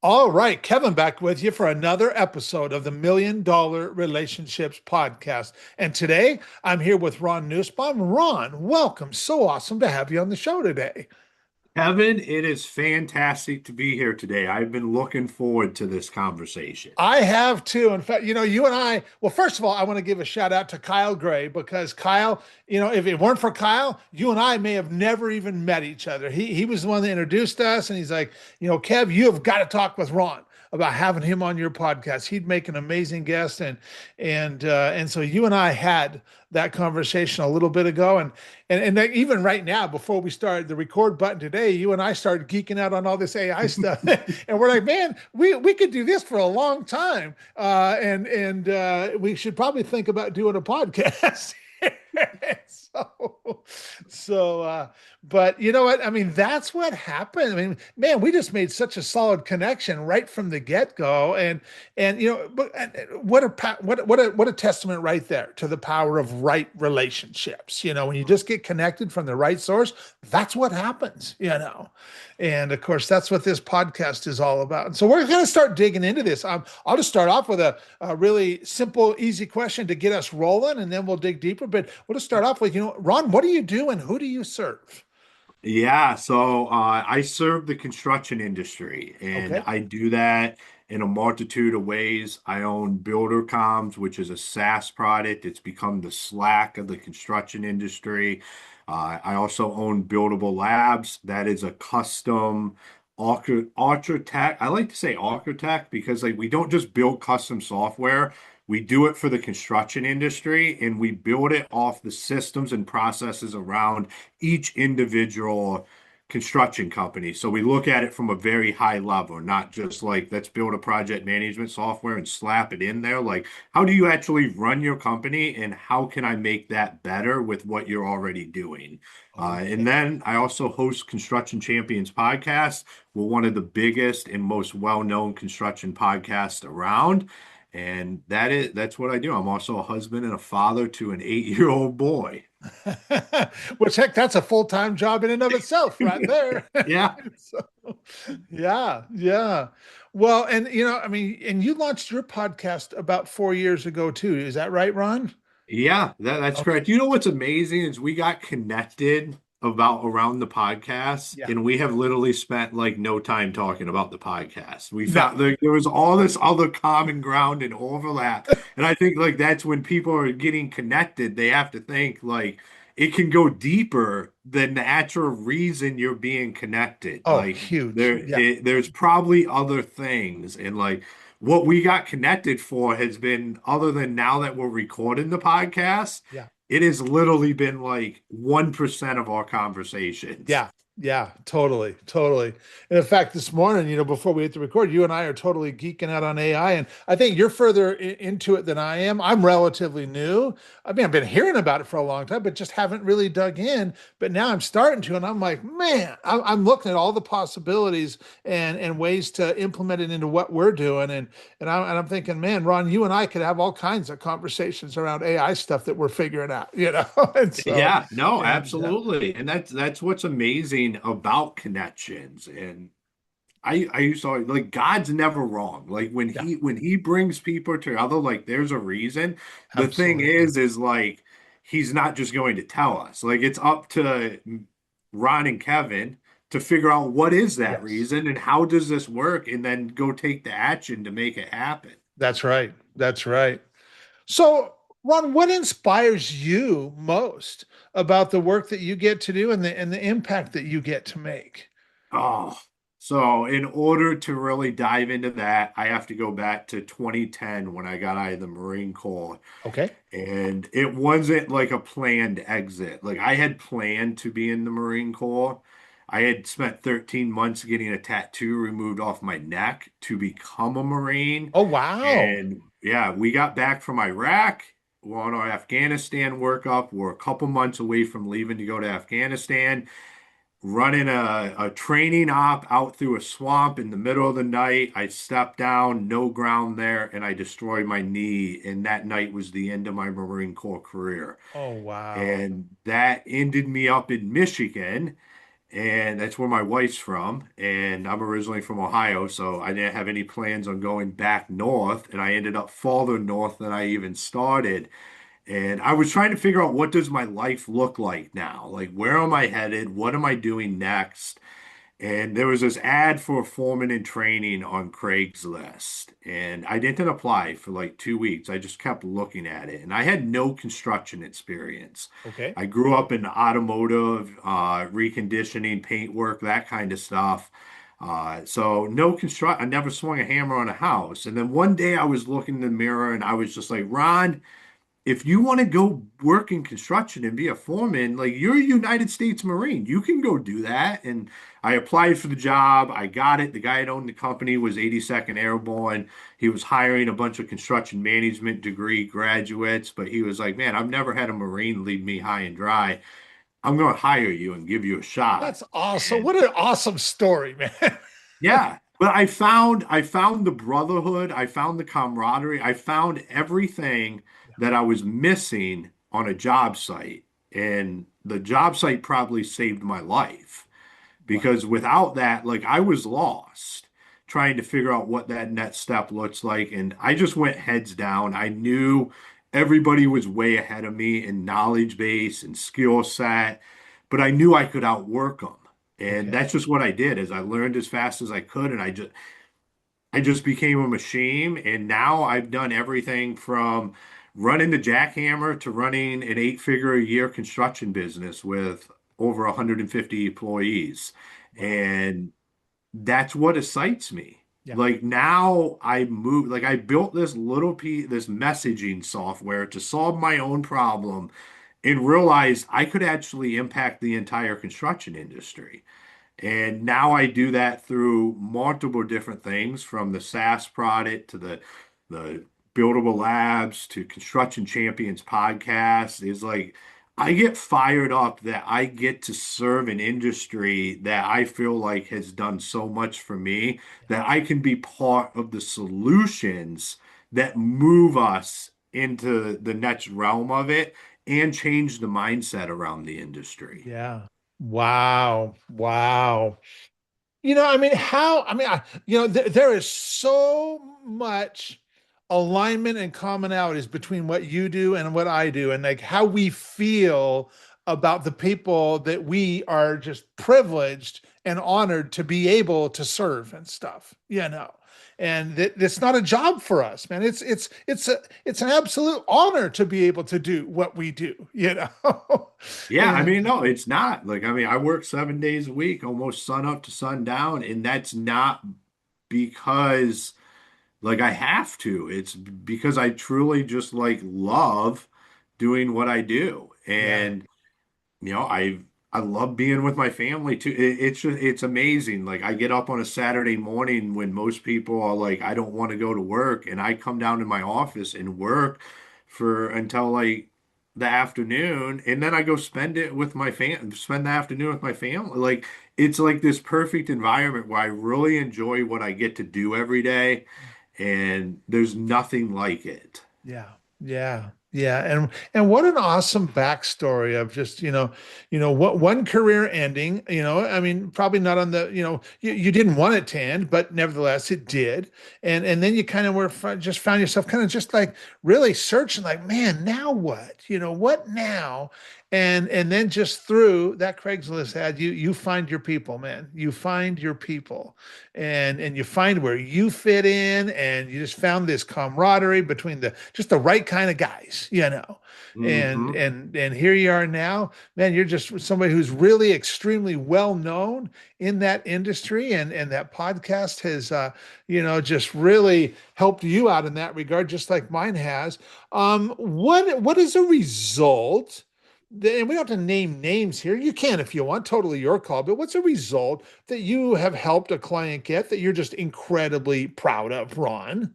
All right, Kevin back with you for another episode of the $1 Million Relationships Podcast. And today I'm here with Ron Nussbaum. Ron, welcome. So awesome to have you on the show today. Kevin, it is fantastic to be here today. I've been looking forward to this conversation. I have too. In fact, you and I, well, first of all, I want to give a shout out to Kyle Gray because Kyle, if it weren't for Kyle, you and I may have never even met each other. He was the one that introduced us, and he's like, Kev, you have got to talk with Ron about having him on your podcast. He'd make an amazing guest, and so you and I had that conversation a little bit ago, and even right now, before we started the record button today, you and I started geeking out on all this AI stuff, and we're like, man, we could do this for a long time, and we should probably think about doing a podcast. so but you know what, I mean, that's what happened. I mean, man, we just made such a solid connection right from the get-go, and but what a testament right there to the power of right relationships. When you just get connected from the right source, that's what happens. And of course, that's what this podcast is all about. And so we're going to start digging into this. I'll just start off with a really simple, easy question to get us rolling, and then we'll dig deeper. But we'll just start off with, Ron, what do you do and who do you serve? Yeah, so I serve the construction industry, and Okay. I do that in a multitude of ways. I own BuilderComs, which is a SaaS product. It's become the Slack of the construction industry. I also own Buildable Labs. That is a custom architect. I like to say architect because like we don't just build custom software. We do it for the construction industry, and we build it off the systems and processes around each individual construction company. So we look at it from a very high level, not just like let's build a project management software and slap it in there. Like, how do you actually run your company, and how can I make that better with what you're already doing? And Okay. then I also host Construction Champions podcast. We're one of the biggest and most well-known construction podcasts around. And that's what I do. I'm also a husband and a father to an 8-year-old boy. Which, heck, that's a full-time job in and of itself right there. Yeah. So, yeah, yeah. Well, and I mean, and you launched your podcast about 4 years ago too. Is that right, Ron? Yeah, that's Okay. correct. You know what's amazing is we got connected about around the podcast, Yeah. and we have literally spent like no time talking about the podcast. We No. found there was all this other common ground and overlap. And I think like that's when people are getting connected, they have to think like it can go deeper than the actual reason you're being connected. Oh, Like huge. Yeah. there's probably other things, and like what we got connected for has been, other than now that we're recording the podcast, Yeah. it has literally been like 1% of our conversations. Yeah, yeah, totally, totally. And in fact, this morning, before we hit the record, you and I are totally geeking out on AI, and I think you're further into it than I am. I'm relatively new. I mean, I've been hearing about it for a long time, but just haven't really dug in. But now I'm starting to, and I'm like, man, I'm looking at all the possibilities and ways to implement it into what we're doing, and I'm thinking, man, Ron, you and I could have all kinds of conversations around AI stuff that we're figuring out. And so, Yeah, no, and absolutely. And that's what's amazing about connections. And I used to like God's never wrong. Like yeah, when he brings people together, like there's a reason. The thing absolutely. is like he's not just going to tell us. Like it's up to Ron and Kevin to figure out what is that Yes. reason and how does this work, and then go take the action to make it happen. That's right. That's right. So, Ron, what inspires you most about the work that you get to do and the impact that you get to make? Oh, so in order to really dive into that, I have to go back to 2010 when I got out of the Marine Corps. Okay. And it wasn't like a planned exit. Like I had planned to be in the Marine Corps. I had spent 13 months getting a tattoo removed off my neck to become a Marine. Oh, wow. And yeah, we got back from Iraq. We're on our Afghanistan workup. We're a couple months away from leaving to go to Afghanistan, running a training op out through a swamp in the middle of the night. I stepped down, no ground there, and I destroyed my knee. And that night was the end of my Marine Corps career. Oh, wow. And that ended me up in Michigan. and that's where my wife's from. And I'm originally from Ohio, so I didn't have any plans on going back north, and I ended up farther north than I even started. And I was trying to figure out, what does my life look like now? Like, where am I headed? What am I doing next? And there was this ad for a foreman in training on Craigslist. And I didn't apply for like 2 weeks. I just kept looking at it. And I had no construction experience. Okay. I grew up in automotive, reconditioning, paint work, that kind of stuff. So no construct, I never swung a hammer on a house. And then one day I was looking in the mirror and I was just like, Ron, if you want to go work in construction and be a foreman, like, you're a United States Marine, you can go do that. And I applied for the job. I got it. The guy that owned the company was 82nd Airborne. He was hiring a bunch of construction management degree graduates, but he was like, man, I've never had a Marine leave me high and dry. I'm going to hire you and give you a shot. That's awesome. And What an awesome story, man. yeah, but I found the brotherhood, I found the camaraderie, I found everything that I was missing on a job site. And the job site probably saved my life, Wow. because without that, like, I was lost trying to figure out what that next step looks like. And I just went heads down. I knew everybody was way ahead of me in knowledge base and skill set, but I knew I could outwork them. And Okay. that's just what I did, is I learned as fast as I could, and I just became a machine. And now I've done everything from running the jackhammer to running an eight-figure a year construction business with over 150 employees. Wow. And that's what excites me. Yeah. Like, now I moved, like, I built this little piece, this messaging software to solve my own problem, and realized I could actually impact the entire construction industry. And now I do that through multiple different things, from the SaaS product to the Buildable Labs to Construction Champions podcast. Is like, I get fired up that I get to serve an industry that I feel like has done so much for me, Yeah. that I can be part of the solutions that move us into the next realm of it and change the mindset around the industry. Yeah. Wow. Wow. I mean, there is so much alignment and commonalities between what you do and what I do, and like how we feel about the people that we are just privileged and honored to be able to serve and stuff. And that it's not a job for us, man. It's an absolute honor to be able to do what we do. Yeah, I And mean, no, it's not. Like, I mean, I work 7 days a week, almost sun up to sundown, and that's not because, like, I have to. It's because I truly just, like, love doing what I do. yeah, And I love being with my family too. It's amazing. Like, I get up on a Saturday morning when most people are like, I don't want to go to work, and I come down to my office and work for until like the afternoon, and then I go spend the afternoon with my family. Like, it's like this perfect environment where I really enjoy what I get to do every day, and there's nothing like it. yeah, yeah, yeah. And what an awesome backstory of just, what one career ending, I mean, probably not on the, you didn't want it to end, but nevertheless it did. And then you kind of just found yourself kind of just like really searching, like, man, now what? What now? And then just through that Craigslist ad, you find your people, man. You find your people, and you find where you fit in, and you just found this camaraderie between the right kind of guys. And Hmm. and here you are now, man. You're just somebody who's really extremely well known in that industry, and that podcast has just really helped you out in that regard, just like mine has. What is a result? And we don't have to name names here. You can if you want, totally your call. But what's a result that you have helped a client get that you're just incredibly proud of, Ron?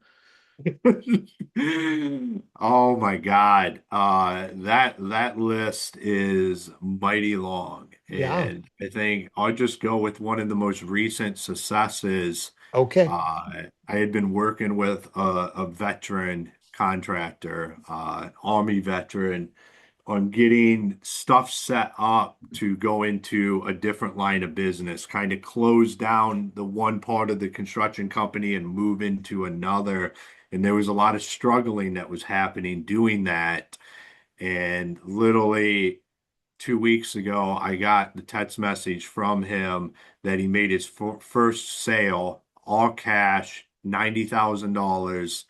Oh my God. That list is mighty long. Yeah. And I think I'll just go with one of the most recent successes. Okay. I had been working with a veteran contractor, Army veteran. on getting stuff set up to go into a different line of business, kind of close down the one part of the construction company and move into another. And there was a lot of struggling that was happening doing that. And literally 2 weeks ago, I got the text message from him that he made his first sale, all cash, $90,000.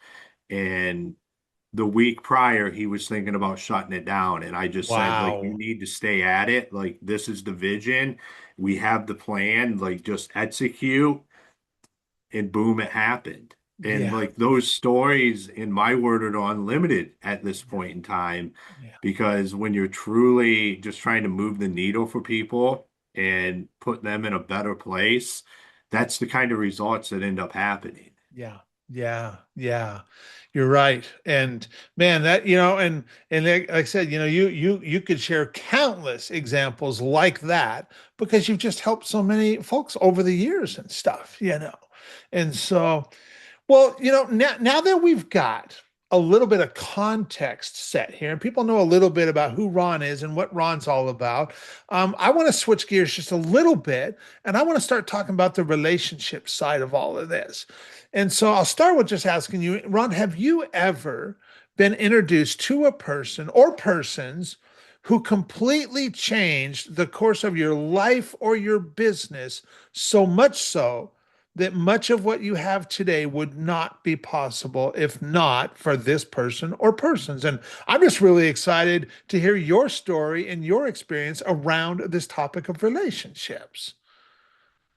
And the week prior, he was thinking about shutting it down. And I just said, like, you Wow. need to stay at it. Like, this is the vision. We have the plan. Like, just execute. And boom, it happened. And Yeah. like those stories, in my word, are unlimited at this Yeah. point in time Yeah. because when you're truly just trying to move the needle for people and put them in a better place, that's the kind of results that end up happening. Yeah. Yeah. Yeah. You're right. And man, that, and like I said, you could share countless examples like that because you've just helped so many folks over the years and stuff. And so, well, now that we've got a little bit of context set here and people know a little bit about who Ron is and what Ron's all about, I want to switch gears just a little bit and I want to start talking about the relationship side of all of this. And so I'll start with just asking you, Ron, have you ever been introduced to a person or persons who completely changed the course of your life or your business so much so that much of what you have today would not be possible if not for this person or persons? And I'm just really excited to hear your story and your experience around this topic of relationships.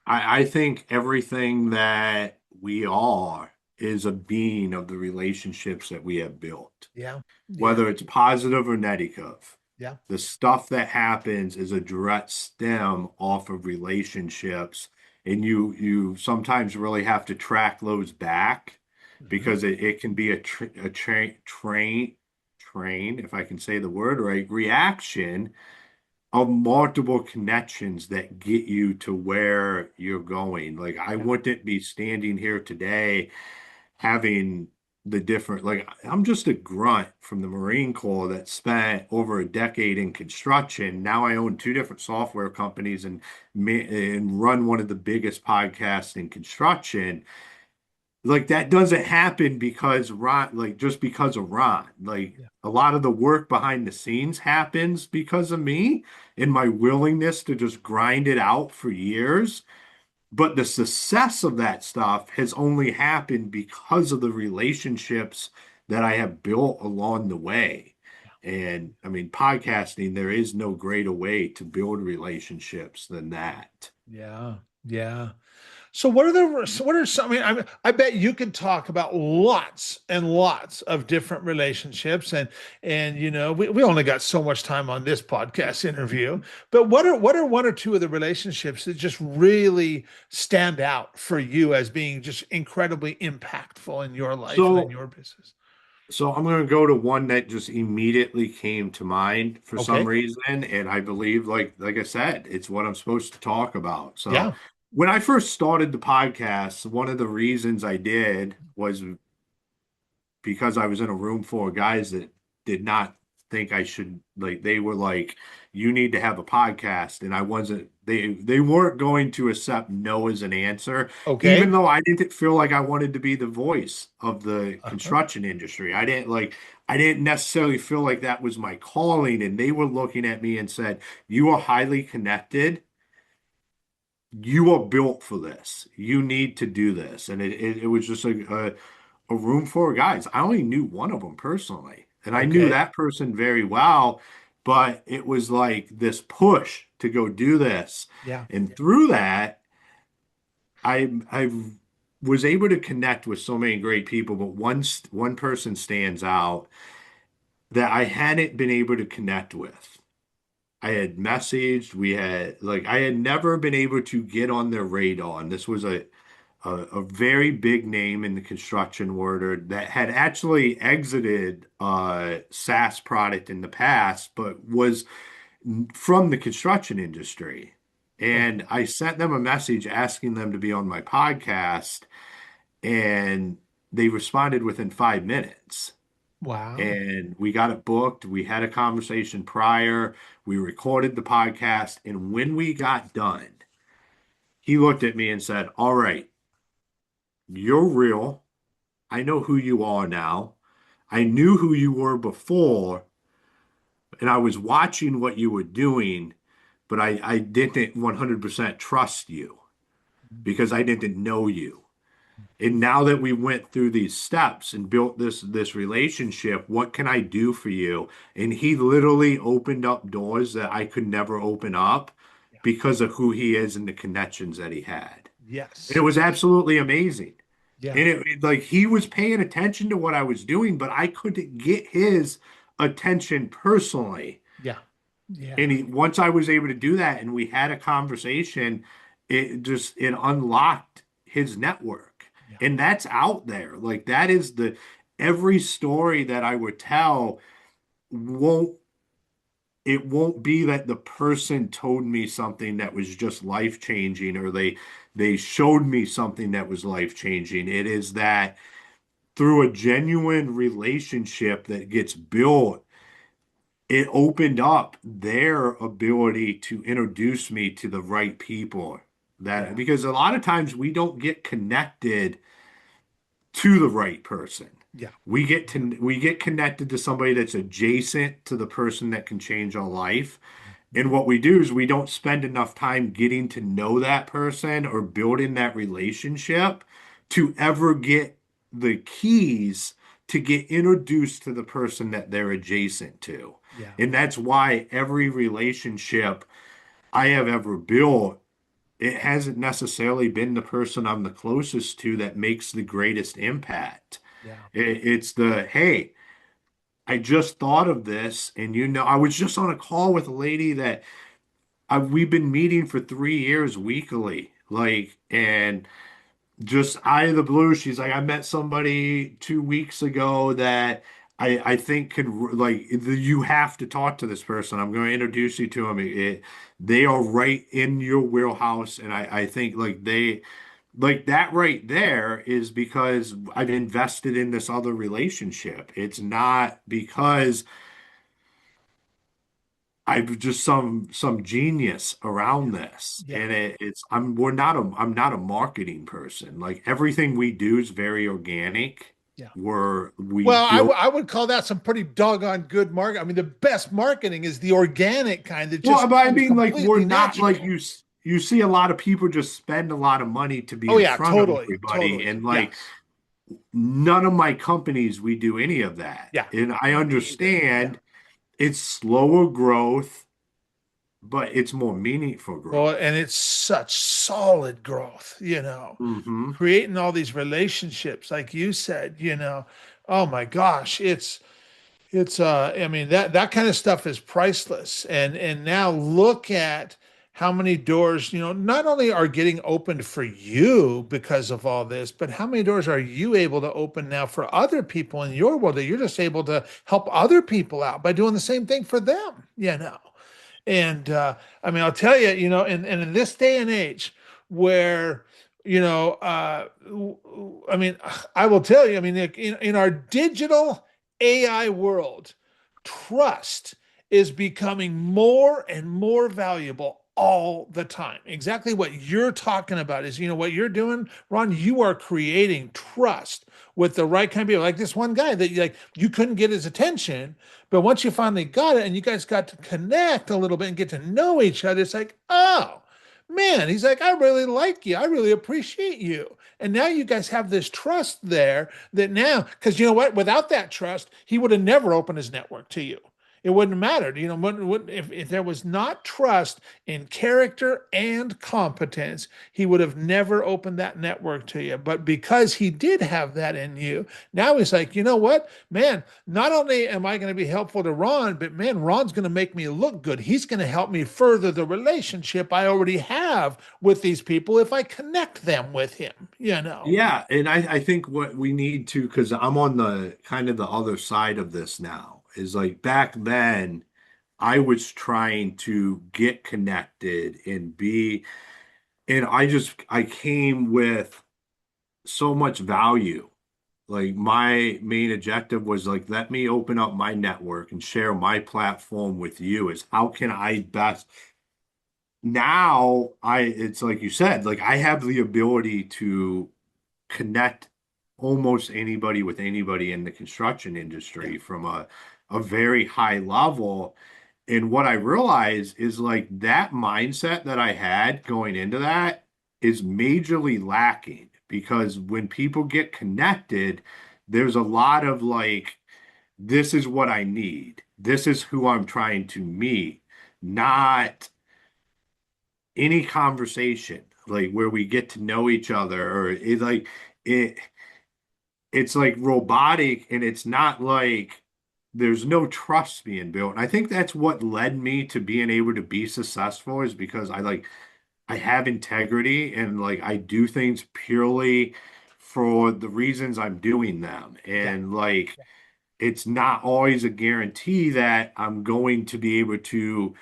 I think everything that we are is a being of the relationships that we have built, Yeah. Yeah. whether it's positive or negative. Yeah. The stuff that happens is a direct stem off of relationships, and you sometimes really have to track those back Mhm. because it can be a train, if I can say the word right, reaction of multiple connections that get you to where you're going. Like I Yeah. wouldn't be standing here today having the different, like I'm just a grunt from the Marine Corps that spent over a decade in construction. Now I own two different software companies and run one of the biggest podcasts in construction. Like that doesn't happen because Ron, like just because of Ron. Like Yeah. a lot of the work behind the scenes happens because of me and my willingness to just grind it out for years. But the success of that stuff has only happened because of the relationships that I have built along the way. And I mean, podcasting, there is no greater way to build relationships than that. Yeah. Yeah. So what are some, I bet you could talk about lots and lots of different relationships and we only got so much time on this podcast interview, but what are one or two of the relationships that just really stand out for you as being just incredibly impactful in your life and in So your business? So I'm going to go to one that just immediately came to mind for some Okay. reason, and I believe, like I said, it's what I'm supposed to talk about. So Yeah. when I first started the podcast, one of the reasons I did was because I was in a room full of guys that did not think I should, like they were like, you need to have a podcast, and I wasn't. They weren't going to accept no as an answer, even Okay. though I didn't feel like I wanted to be the voice of the Uh-huh. construction industry. I didn't necessarily feel like that was my calling, and they were looking at me and said, "You are highly connected. You are built for this. You need to do this." And it was just a room full of guys. I only knew one of them personally, and I knew Okay. that person very well, but it was like this push to go do this. Yeah. And through that, I was able to connect with so many great people, but one person stands out that I hadn't been able to connect with. I had messaged, I had never been able to get on their radar. And this was a very big name in the construction world that had actually exited SaaS product in the past, but was from the construction industry. Okay. And I sent them a message asking them to be on my podcast, and they responded within 5 minutes. Wow. And we got it booked. We had a conversation prior. We recorded the podcast. And when we got done, he looked at me and said, "All right, you're real. I know who you are now. I knew who you were before, and I was watching what you were doing, but I didn't 100% trust you because I didn't know you. And now that we went through these steps and built this relationship, what can I do for you?" And he literally opened up doors that I could never open up Yeah. because of who he is and the connections that he had. And it Yes. was absolutely amazing. Yeah. And like he was paying attention to what I was doing, but I couldn't get his attention personally. Yeah. Yeah. And once I was able to do that and we had a conversation, it unlocked his network. Yeah. And that's out there. Like that is the every story that I would tell won't it won't be that the person told me something that was just life changing or they showed me something that was life changing. It is that through a genuine relationship that gets built, it opened up their ability to introduce me to the right people. That Yeah. because a lot of times we don't get connected to the right person. Yeah. We get connected to somebody that's adjacent to the person that can change our life. And Mhm. what we do is we don't spend enough time getting to know that person or building that relationship to ever get the keys to get introduced to the person that they're adjacent to. Yeah. And that's why every relationship I have ever built, it hasn't necessarily been the person I'm the closest to that makes the greatest impact. Yeah. It's the, hey, I just thought of this, and I was just on a call with a lady that we've been meeting for 3 years weekly, like, and just out of the blue, she's like, I met somebody 2 weeks ago that I think could like you have to talk to this person. I'm going to introduce you to them. They are right in your wheelhouse, and I think like that right there is because I've invested in this other relationship. It's not because I've just some genius Yeah. around this, Yeah. and I'm not a marketing person. Like everything we do is very organic. Yeah. We Well, build. I would call that some pretty doggone good market. I mean, the best marketing is the organic kind that Well, just but I comes mean, like we're completely not like natural. you see a lot of people just spend a lot of money to be Oh in yeah, front of totally, everybody, totally. and like Yes. none of my companies we do any of that. Yeah. And I Me either. Yeah. understand it's slower growth, but it's more meaningful Well, growth. and it's such solid growth, Hmm. creating all these relationships, like you said, oh my gosh, I mean, that kind of stuff is priceless. And now look at how many doors, not only are getting opened for you because of all this, but how many doors are you able to open now for other people in your world that you're just able to help other people out by doing the same thing for them. And I mean, I'll tell you, and in this day and age where, I mean, I will tell you, I mean, in our digital AI world, trust is becoming more and more valuable all the time. Exactly what you're talking about is, what you're doing, Ron, you are creating trust with the right kind of people. Like this one guy that you couldn't get his attention, but once you finally got it and you guys got to connect a little bit and get to know each other, it's like, oh man, he's like, I really like you. I really appreciate you. And now you guys have this trust there that now, because you know what? Without that trust, he would have never opened his network to you. It wouldn't have mattered. If there was not trust in character and competence, he would have never opened that network to you. But because he did have that in you, now he's like, you know what, man, not only am I going to be helpful to Ron, but man, Ron's going to make me look good. He's going to help me further the relationship I already have with these people if I connect them with him. Yeah, and I think what we need to, because I'm on the kind of the other side of this now, is like back then I was trying to get connected and I came with so much value Like my main objective was like, let me open up my network and share my platform with you is how can I best now it's like you said, like I have the ability to connect almost anybody with anybody in the construction Yeah. industry from a very high level. And what I realize is like that mindset that I had going into that is majorly lacking because when people get connected, there's a lot of like, this is what I need. This is who I'm trying to meet, not any conversation like where we get to know each other or it it's like robotic and it's not like there's no trust being built. And I think that's what led me to being able to be successful is because I have integrity and like I do things purely for the reasons I'm doing them. Yeah. And like it's not always a guarantee that I'm going to be able to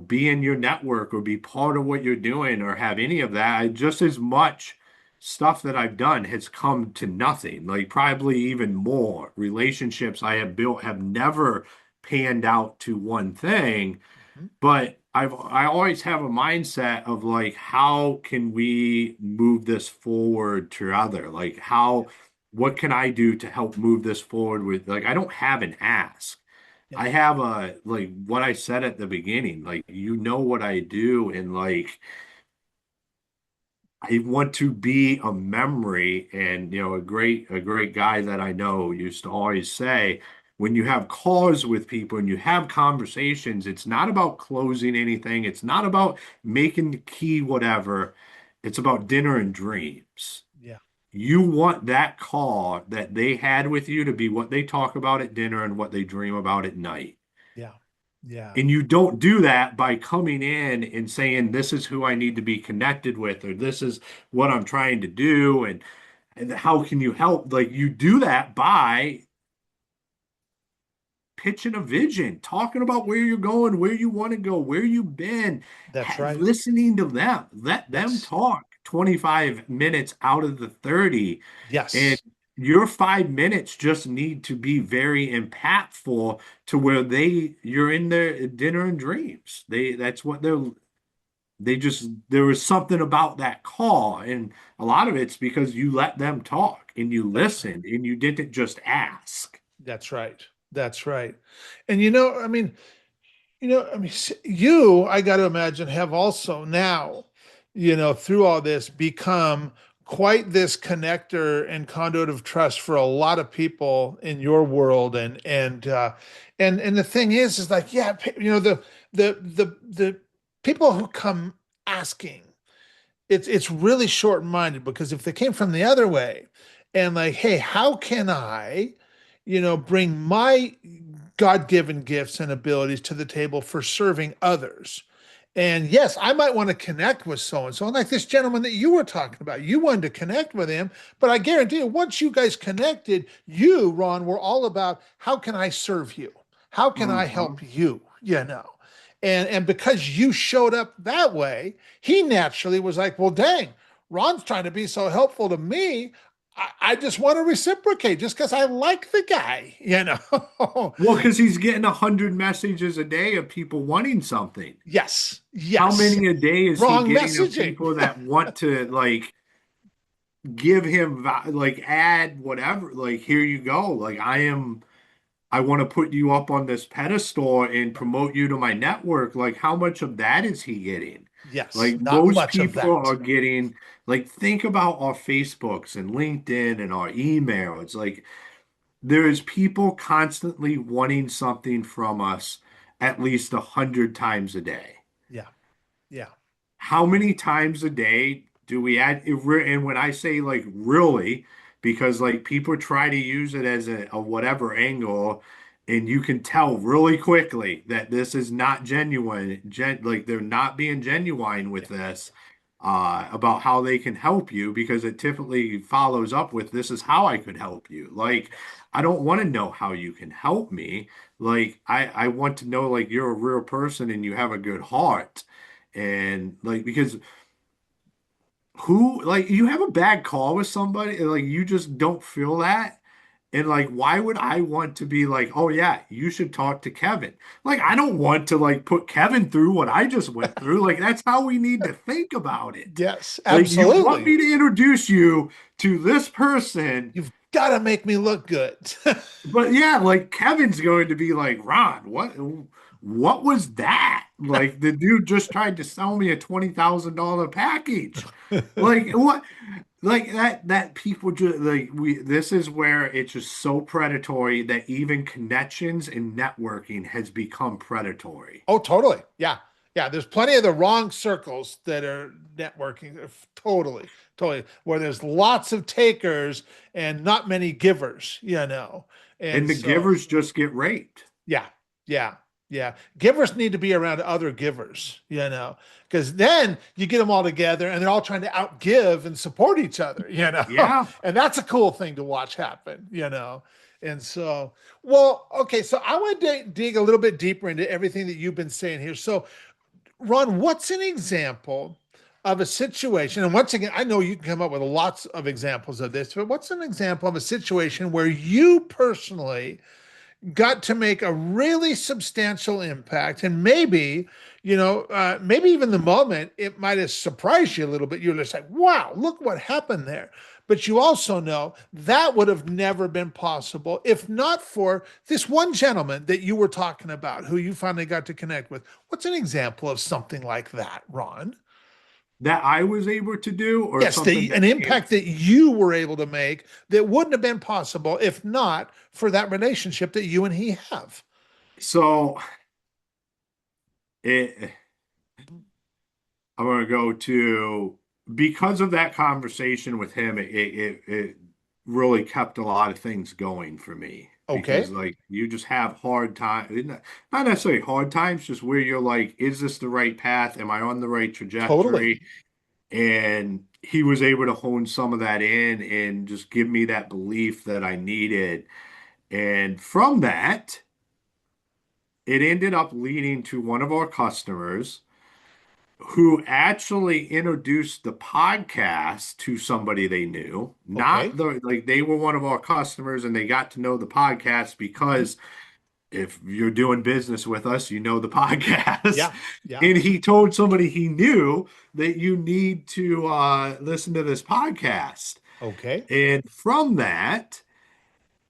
be in your network or be part of what you're doing or have any of that. Just as much stuff that I've done has come to nothing, like probably even more. Relationships I have built have never panned out to one thing, Mhm. but I always have a mindset of like, how can we move this forward together? Like Yeah. what can I do to help move this forward with like I don't have an ask. Yeah. I have a like what I said at the beginning, like what I do, and like I want to be a memory. And a great guy that I know used to always say, when you have calls with people and you have conversations, it's not about closing anything, it's not about making the key whatever, it's about dinner and dreams. Yeah. You want that call that they had with you to be what they talk about at dinner and what they dream about at night. Yeah. Yeah. And you don't do that by coming in and saying, this is who I need to be connected with, or this is what I'm trying to do, and how can you help? Like you do that by pitching a vision, talking about where you're going, where you want to go, where you've been, That's right. listening to them, let them Yes. talk 25 minutes out of the 30. And Yes. your 5 minutes just need to be very impactful to where you're in their dinner and dreams. That's what there was something about that call. And a lot of it's because you let them talk and you That's right. listened and you didn't just ask. That's right. That's right. And you, I got to imagine, have also now, through all this, become quite this connector and conduit of trust for a lot of people in your world. And the thing is like, yeah, the people who come asking, it's really short-minded because if they came from the other way and like, hey, how can I, bring my God-given gifts and abilities to the table for serving others? And yes, I might want to connect with so and so. And like this gentleman that you were talking about, you wanted to connect with him. But I guarantee you, once you guys connected, you, Ron, were all about how can I serve you? How can I help Mhm. you? And because you showed up that way, he naturally was like, well, dang, Ron's trying to be so helpful to me. I just want to reciprocate just because I like the guy. Well, because he's getting 100 messages a day of people wanting something. Yes, How yes. many a day is he Wrong getting of messaging. people that want to like give him like add whatever? Like, here you go. Like, I want to put you up on this pedestal and promote you to my network. Like, how much of that is he getting? Yes, Like, not most much of people that. are getting, like, think about our Facebooks and LinkedIn and our email. It's like there's people constantly wanting something from us at least 100 times a day. Yeah, yeah, How many times a day do we add? And when I say like really, because like people try to use it as a whatever angle, and you can tell really quickly that this is not genuine. Like they're not being genuine with yeah, this about how they can help you because it typically follows up with this is how I could help you. Like yes, I don't want to know how you can help me. Like I want to know like you're a real person and you have a good heart. And like, because who, like, you have a bad call with somebody, and like you just don't feel that. And like, why would I want to be like, oh yeah, you should talk to Kevin? Like, I don't want to like put Kevin through what I just went through. Like, that's how we need to think about it. Yes, Like, you want absolutely. me to introduce you to this person, You've got to make me look good. but yeah, like Kevin's going to be like, Ron, what was that? Like the dude just tried to sell me a $20,000 package. Like what? Like that people just like we this is where it's just so predatory that even connections and networking has become predatory. Oh, totally. Yeah. Yeah. There's plenty of the wrong circles that are networking. Totally. Totally. Where there's lots of takers and not many givers, you know. And And the so, givers just get raped. yeah. Yeah. Yeah. Givers need to be around other givers, you know, because then you get them all together and they're all trying to outgive and support each other, you know. Yeah. And that's a cool thing to watch happen, you know. And so, well, okay, so I want to dig a little bit deeper into everything that you've been saying here. So, Ron, what's an example of a situation? And once again, I know you can come up with lots of examples of this, but what's an example of a situation where you personally got to make a really substantial impact? And maybe, maybe even the moment it might have surprised you a little bit. You're just like, wow, look what happened there. But you also know that would have never been possible if not for this one gentleman that you were talking about, who you finally got to connect with. What's an example of something like that, Ron? That I was able to do, or Yes, something an that came. impact that you were able to make that wouldn't have been possible if not for that relationship that you and he have. So it I'm going to go to, because of that conversation with him, it really kept a lot of things going for me. Because Okay, like you just have hard time, not necessarily hard times, just where you're like, is this the right path? Am I on the right totally. trajectory? And he was able to hone some of that in and just give me that belief that I needed. And from that, it ended up leading to one of our customers who actually introduced the podcast to somebody they knew. Not Okay. the like they were one of our customers and they got to know the podcast Mhm. because if you're doing business with us, you know the podcast. Yeah. Yeah. And he told somebody he knew that you need to listen to this podcast. Okay. And from that,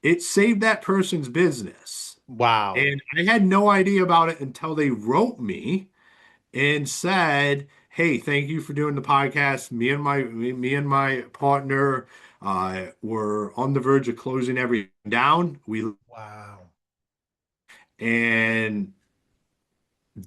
it saved that person's business. Wow. And I had no idea about it until they wrote me and said, "Hey, thank you for doing the podcast. Me and my partner were on the verge of closing everything down. We Wow. and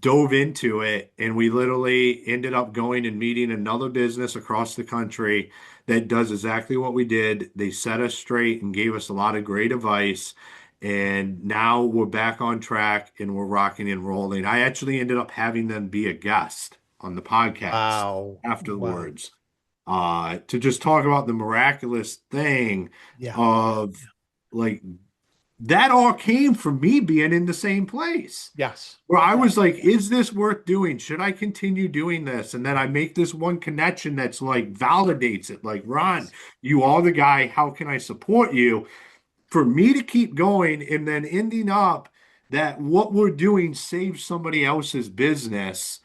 dove into it, and we literally ended up going and meeting another business across the country that does exactly what we did. They set us straight and gave us a lot of great advice." And now we're back on track and we're rocking and rolling. I actually ended up having them be a guest on the podcast Wow. Wow. afterwards, to just talk about the miraculous thing Yeah. of like that all came from me being in the same place Yes. where I Yeah. was like, is this worth doing? Should I continue doing this? And then I make this one connection that's like validates it. Like, Ron, Yes. you are the guy. How can I support you? For me to keep going and then ending up that what we're doing saves somebody else's business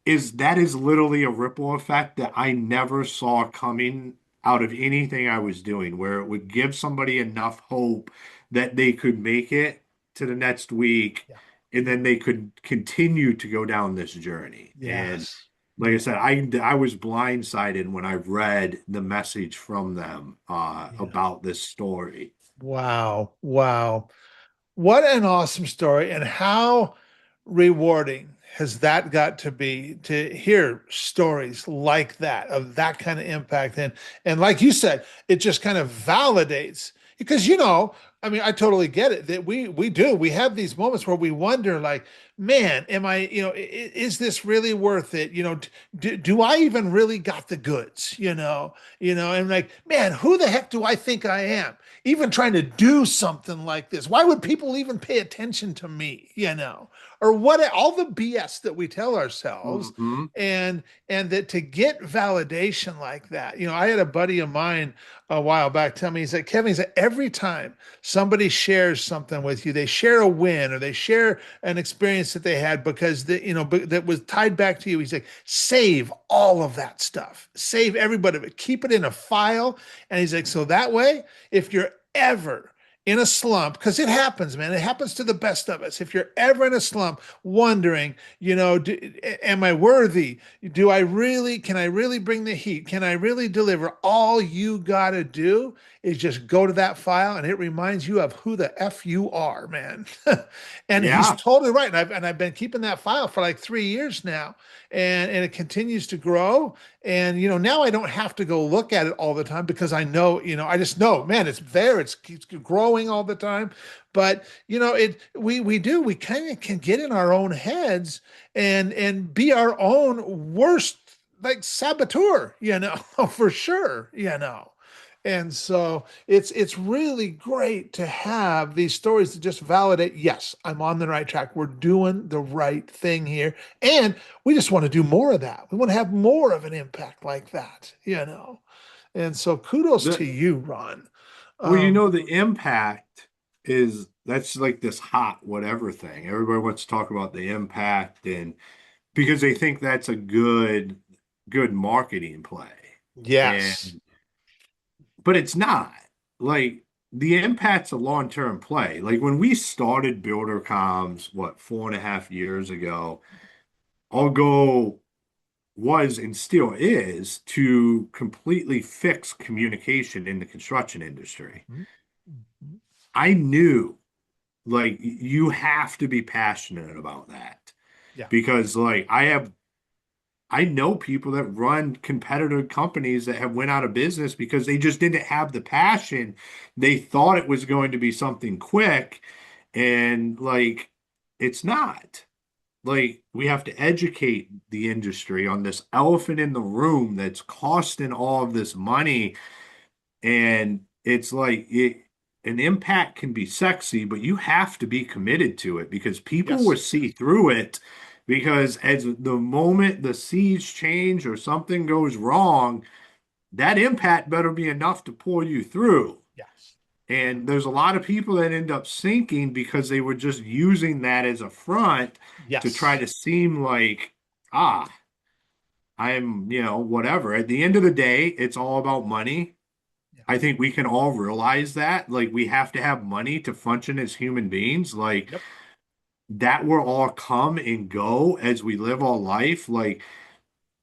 is literally a ripple effect that I never saw coming out of anything I was doing, where it would give somebody enough hope that they could make it to the next week Yeah. and then they could continue to go down this journey. And Yes. like I said, I was blindsided when I read the message from them Yeah. about this story. Wow. Wow. What an awesome story. And how rewarding has that got to be to hear stories like that, of that kind of impact? And like you said, it just kind of validates because, I mean, I totally get it that we have these moments where we wonder, like, man, am I, is this really worth it? Do I even really got the goods? And like, man, who the heck do I think I am? Even trying to do something like this. Why would people even pay attention to me? Or what all the BS that we tell ourselves, Hmm. and that to get validation like that. I had a buddy of mine a while back tell me, he said, Kevin, he said, every time somebody shares something with you, they share a win or they share an experience that they had because that was tied back to you. He's like, save all of that stuff, save every bit of it, keep it in a file. And he's like, so that way, if you're ever in a slump, because it happens, man. It happens to the best of us. If you're ever in a slump, wondering, am I worthy? Can I really bring the heat? Can I really deliver? All you got to do is just go to that file and it reminds you of who the F you are, man. And he's Yeah. totally right. And I've been keeping that file for like 3 years now. And it continues to grow. And now I don't have to go look at it all the time because I just know, man, it's there. It keeps growing all the time. But we kind of can get in our own heads and be our own worst like saboteur, for sure. And so it's really great to have these stories to just validate, yes, I'm on the right track. We're doing the right thing here. And we just want to do more of that. We want to have more of an impact like that. And so kudos to The, you, Ron. well, Um, the impact that's like this hot whatever thing. Everybody wants to talk about the impact and because they think that's a good marketing play. yes. And but it's not. Like the impact's a long-term play. Like when we started Builder Comms, what, 4.5 years ago, our goal was and still is to completely fix communication in the construction industry. Mhm. Mhm. I knew like you have to be passionate about that Yeah. because like I know people that run competitor companies that have went out of business because they just didn't have the passion. They thought it was going to be something quick and like it's not. Like we have to educate the industry on this elephant in the room that's costing all of this money and it's like an impact can be sexy, but you have to be committed to it because people will Yes. see through it. Because as the moment the seas change or something goes wrong, that impact better be enough to pull you through. Yes. And there's a lot of people that end up sinking because they were just using that as a front to try Yes. to seem like, ah, I'm, whatever. At the end of the day, it's all about money. Yeah. I think we can all realize that. Like, we have to have money to function as human beings. Like, Yep. that will all come and go as we live our life. Like,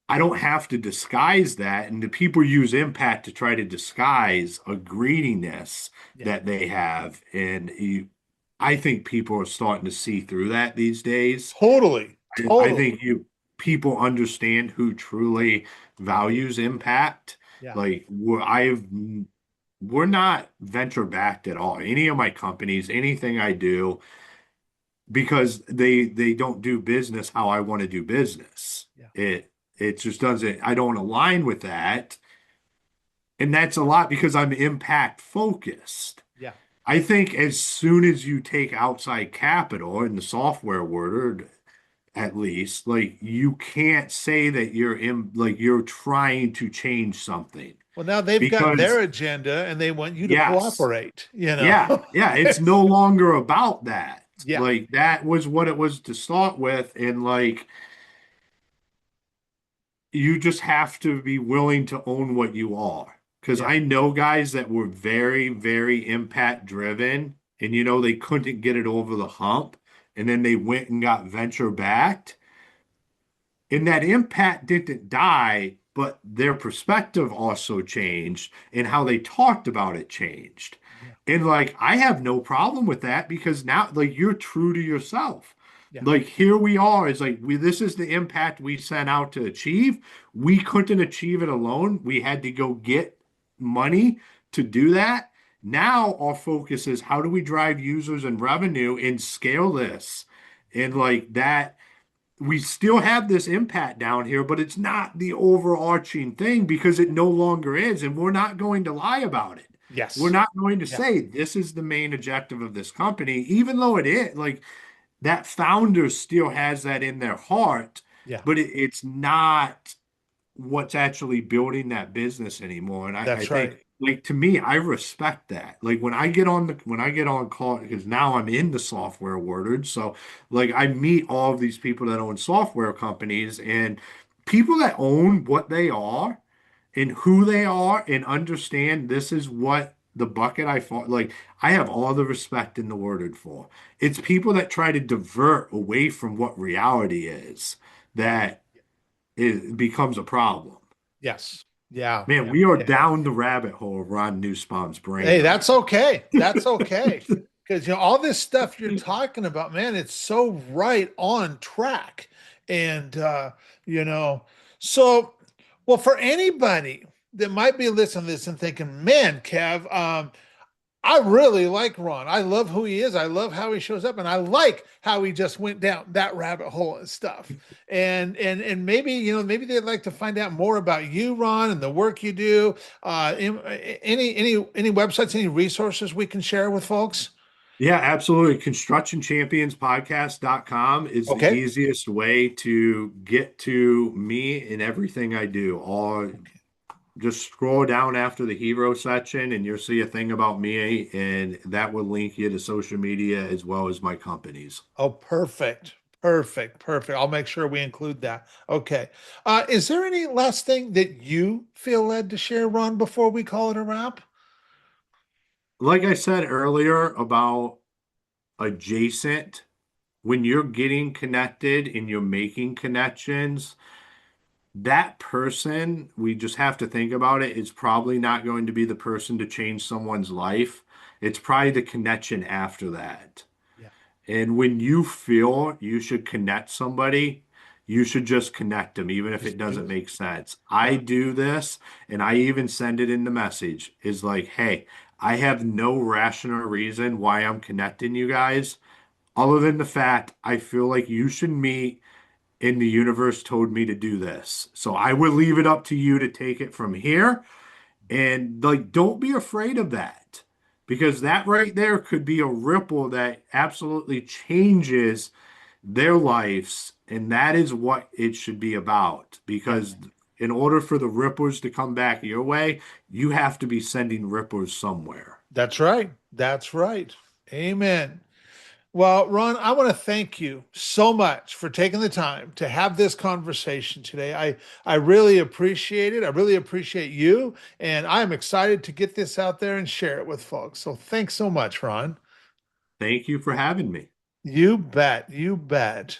I don't have to disguise that. And the people use impact to try to disguise a greediness Yeah. that they have. And I think people are starting to see through that these days. Totally. I Totally. think people understand who truly values impact. Yeah. Like we're not venture backed at all. Any of my companies, anything I do, because they don't do business how I want to do business. Yeah. It just doesn't. I don't align with that, and that's a lot because I'm impact focused. Yeah. I think as soon as you take outside capital in the software world, at least, like you can't say that you're trying to change something Well, now they've got their because agenda and they want you to yes, cooperate. yeah, yeah, it's no longer about that. Yeah. Like that was what it was to start with, and like you just have to be willing to own what you are. Because Yeah. I know guys that were very, very impact driven, and they couldn't get it over the hump, and then they went and got venture backed. And that impact didn't die, but their perspective also changed and how they talked about it changed. Yeah. And like, I have no problem with that because now, like, you're true to yourself. Yeah. Like, here we are, is like, this is the impact we set out to achieve. We couldn't achieve it alone. We had to go get money to do that. Now our focus is how do we drive users and revenue and scale this? And like that, we still have this impact down here, but it's not the overarching thing because it no longer is. And we're not going to lie about it. We're Yes. not going to Yeah. say this is the main objective of this company, even though it is. Like that founder still has that in their heart, Yeah. but it's not what's actually building that business anymore. And I That's right. think like to me, I respect that. Like when I get on call, because now I'm in the software world. So like I meet all of these people that own software companies and people that own what they are and who they are and understand this is what the bucket I fought. Like I have all the respect in the world for. It's people that try to divert away from what reality is that it becomes a problem. Yes. Yeah. Man, Yeah. we are Yeah. down the rabbit hole of Ron Nussbaum's brain Hey, right that's okay. That's okay. Because all this stuff you're talking about, man, it's so right on track. And you know, so well, for anybody that might be listening to this and thinking, man, Kev, I really like Ron. I love who he is. I love how he shows up, and I like how he just went down that rabbit hole and stuff. And maybe maybe they'd like to find out more about you, Ron, and the work you do. Any websites, any resources we can share with folks? Yeah, absolutely. ConstructionChampionsPodcast.com is the Okay. easiest way to get to me and everything I do. Or Okay. just scroll down after the hero section and you'll see a thing about me, and that will link you to social media as well as my companies. Oh, perfect. Perfect. Perfect. I'll make sure we include that. Okay. Is there any last thing that you feel led to share, Ron, before we call it a wrap? Like I said earlier about adjacent, when you're getting connected and you're making connections, that person, we just have to think about it, is probably not going to be the person to change someone's life. It's probably the connection after that. Yeah. And when you feel you should connect somebody, you should just connect them, even if it Just do doesn't it. make sense. I Yeah. do this, and I even send it in the message is like, hey, I have no rational reason why I'm connecting you guys, other than the fact I feel like you should meet and the universe told me to do this. So I would leave it up to you to take it from here. And like, don't be afraid of that because that right there could be a ripple that absolutely changes their lives. And that is what it should be about. Because Amen. in order for the ripples to come back your way, you have to be sending ripples somewhere. That's right. That's right. Amen. Well, Ron, I want to thank you so much for taking the time to have this conversation today. I really appreciate it. I really appreciate you, and I'm excited to get this out there and share it with folks. So thanks so much, Ron. Thank you for having me. You bet. You bet.